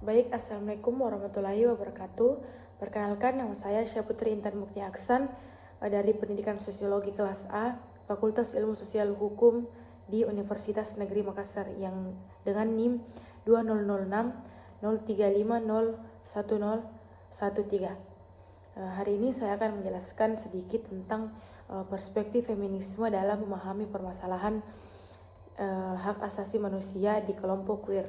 Baik, Assalamualaikum warahmatullahi wabarakatuh. Perkenalkan, nama saya Syaputri Intan Mukti Aksan dari Pendidikan Sosiologi kelas A, Fakultas Ilmu Sosial Hukum di Universitas Negeri Makassar yang dengan NIM 2006 035011013. Hari ini saya akan menjelaskan sedikit tentang perspektif feminisme dalam memahami permasalahan hak asasi manusia di kelompok queer.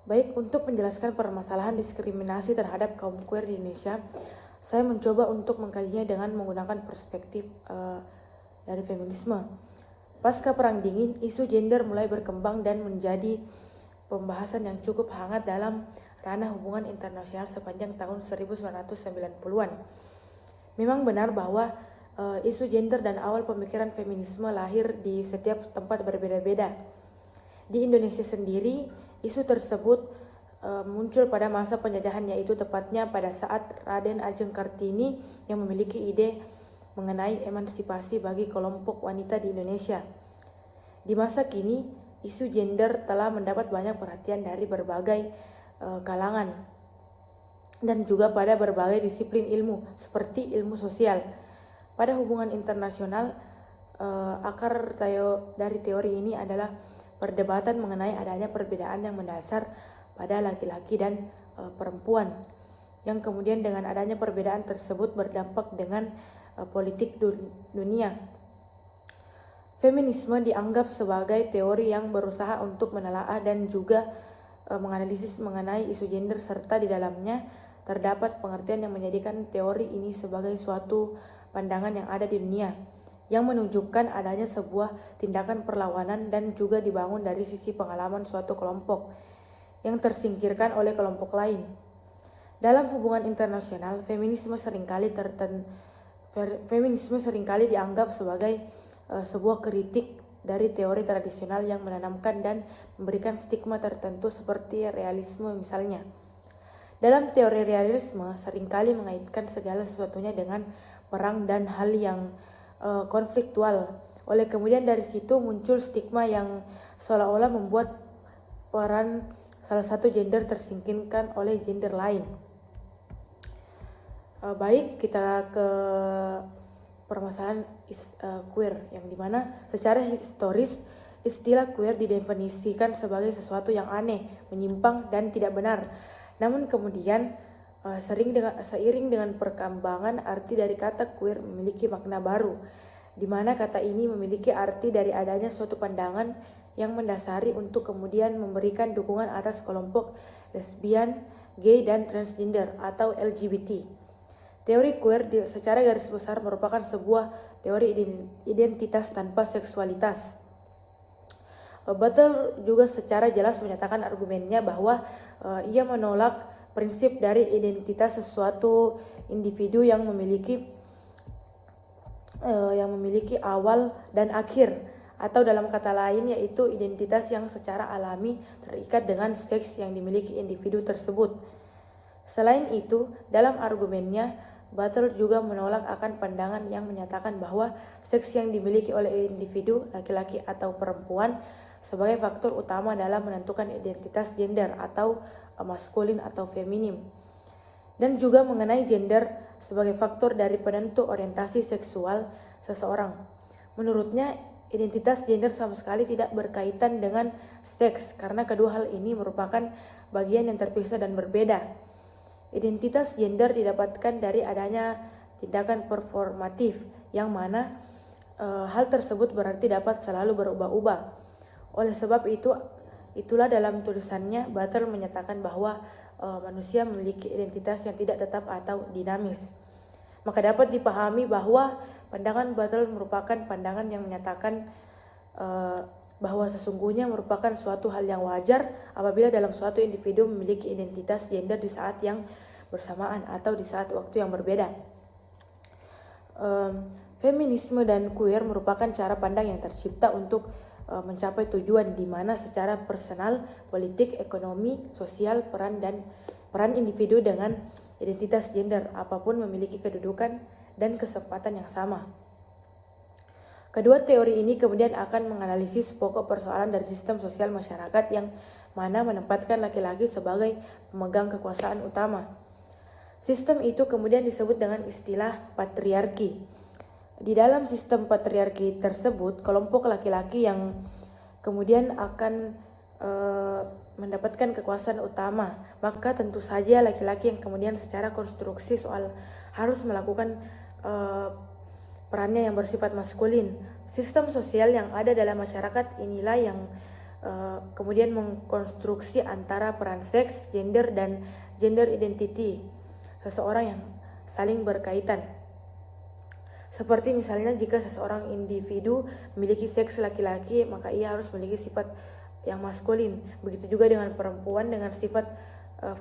Baik, untuk menjelaskan permasalahan diskriminasi terhadap kaum queer di Indonesia, saya mencoba untuk mengkajinya dengan menggunakan perspektif dari feminisme. Pasca Perang Dingin, isu gender mulai berkembang dan menjadi pembahasan yang cukup hangat dalam ranah hubungan internasional sepanjang tahun 1990-an. Memang benar bahwa isu gender dan awal pemikiran feminisme lahir di setiap tempat berbeda-beda. Di Indonesia sendiri, isu tersebut muncul pada masa penjajahan, yaitu tepatnya pada saat Raden Ajeng Kartini yang memiliki ide mengenai emansipasi bagi kelompok wanita di Indonesia. Di masa kini, isu gender telah mendapat banyak perhatian dari berbagai kalangan dan juga pada berbagai disiplin ilmu seperti ilmu sosial. Pada hubungan internasional, akar dari teori ini adalah perdebatan mengenai adanya perbedaan yang mendasar pada laki-laki dan perempuan, yang kemudian dengan adanya perbedaan tersebut berdampak dengan politik dunia. Feminisme dianggap sebagai teori yang berusaha untuk menelaah dan juga menganalisis mengenai isu gender, serta di dalamnya terdapat pengertian yang menjadikan teori ini sebagai suatu pandangan yang ada di dunia, yang menunjukkan adanya sebuah tindakan perlawanan dan juga dibangun dari sisi pengalaman suatu kelompok yang tersingkirkan oleh kelompok lain. Dalam hubungan internasional, feminisme seringkali dianggap sebagai sebuah kritik dari teori tradisional yang menanamkan dan memberikan stigma tertentu seperti realisme misalnya. Dalam teori realisme seringkali mengaitkan segala sesuatunya dengan perang dan hal yang konfliktual. Oleh kemudian dari situ muncul stigma yang seolah-olah membuat peran salah satu gender tersingkirkan oleh gender lain. Baik, kita ke permasalahan queer, yang dimana secara historis istilah queer didefinisikan sebagai sesuatu yang aneh, menyimpang dan tidak benar. Namun kemudian seiring dengan perkembangan arti dari kata queer memiliki makna baru, di mana kata ini memiliki arti dari adanya suatu pandangan yang mendasari untuk kemudian memberikan dukungan atas kelompok lesbian, gay, dan transgender atau LGBT. Teori queer secara garis besar merupakan sebuah teori identitas tanpa seksualitas. Butler juga secara jelas menyatakan argumennya bahwa ia menolak prinsip dari identitas sesuatu individu yang memiliki awal dan akhir, atau dalam kata lain yaitu identitas yang secara alami terikat dengan seks yang dimiliki individu tersebut. Selain itu, dalam argumennya, Butler juga menolak akan pandangan yang menyatakan bahwa seks yang dimiliki oleh individu, laki-laki atau perempuan, sebagai faktor utama dalam menentukan identitas gender atau maskulin atau feminim, dan juga mengenai gender sebagai faktor dari penentu orientasi seksual seseorang. Menurutnya, identitas gender sama sekali tidak berkaitan dengan seks karena kedua hal ini merupakan bagian yang terpisah dan berbeda. Identitas gender didapatkan dari adanya tindakan performatif, yang mana hal tersebut berarti dapat selalu berubah-ubah. Oleh sebab itulah dalam tulisannya Butler menyatakan bahwa manusia memiliki identitas yang tidak tetap atau dinamis. Maka dapat dipahami bahwa pandangan Butler merupakan pandangan yang menyatakan bahwa sesungguhnya merupakan suatu hal yang wajar apabila dalam suatu individu memiliki identitas gender di saat yang bersamaan atau di saat waktu yang berbeda. Feminisme dan queer merupakan cara pandang yang tercipta untuk mencapai tujuan di mana secara personal, politik, ekonomi, sosial, peran individu dengan identitas gender apapun memiliki kedudukan dan kesempatan yang sama. Kedua teori ini kemudian akan menganalisis pokok persoalan dari sistem sosial masyarakat yang mana menempatkan laki-laki sebagai pemegang kekuasaan utama. Sistem itu kemudian disebut dengan istilah patriarki. Di dalam sistem patriarki tersebut, kelompok laki-laki yang kemudian akan mendapatkan kekuasaan utama. Maka tentu saja laki-laki yang kemudian secara konstruksi soal harus melakukan perannya yang bersifat maskulin. Sistem sosial yang ada dalam masyarakat inilah yang kemudian mengkonstruksi antara peran seks, gender, dan gender identity seseorang yang saling berkaitan. Seperti misalnya jika seseorang individu memiliki seks laki-laki, maka ia harus memiliki sifat yang maskulin. Begitu juga dengan perempuan dengan sifat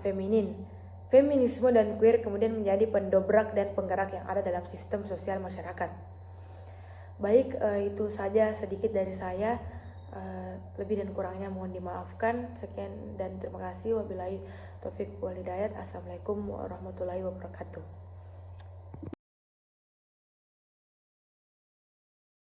feminin. Feminisme dan queer kemudian menjadi pendobrak dan penggerak yang ada dalam sistem sosial masyarakat. Baik, itu saja sedikit dari saya. Lebih dan kurangnya mohon dimaafkan. Sekian dan terima kasih. Wabillahi taufiq wal hidayah. Assalamualaikum warahmatullahi wabarakatuh.